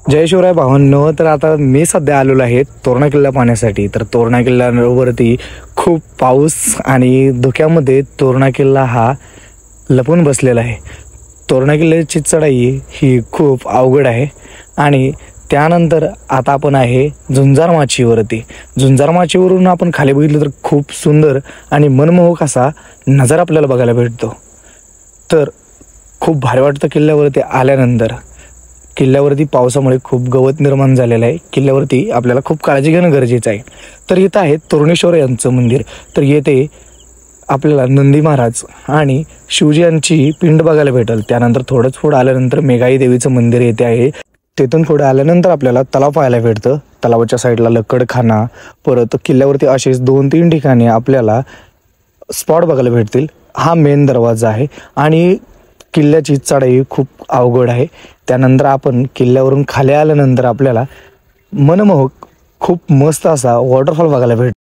जय शिवराय भावांनो. तर आता मी सध्या आलेलो आहे तोरणा किल्ला पाहण्यासाठी. तर तोरणा किल्ल्यावरती खूप पाऊस आणि धुक्यामध्ये तोरणा किल्ला हा लपून बसलेला आहे. तोरणा किल्ल्याची चढाई ही खूप अवघड आहे आणि त्यानंतर आता आपण आहे झुंजार माचीवरती. झुंजार माचीवरून आपण खाली बघितलं तर खूप सुंदर आणि मनमोहक असा नजारा आपल्याला बघायला भेटतो. तर खूप भारी वाटतं किल्ल्यावरती आल्यानंतर. किल्ल्यावरती पावसामुळे खूप गवत निर्माण झालेलं आहे. किल्ल्यावरती आपल्याला खूप काळजी घेणं गरजेचं आहे. तर इथं आहे तोरणेश्वर यांचं मंदिर. तर येथे आपल्याला नंदी महाराज आणि शिवजी यांची पिंड बघायला भेटेल. त्यानंतर थोडंच पुढं आल्यानंतर मेघाई देवीचं मंदिर येथे आहे. तिथून पुढे आल्यानंतर आपल्याला तलाव पाहायला भेटतं. तलावाच्या साईडला लकडखाना, परत किल्ल्यावरती असेच 2-3 ठिकाणी आपल्याला स्पॉट बघायला भेटतील. हा मेन दरवाजा आहे आणि किल्ल्याची चढाई खूप अवघड आहे. त्यानंतर आपण किल्ल्यावरून खाली आल्यानंतर आपल्याला मनमोहक खूप मस्त असा वॉटरफॉल बघायला भेटतो.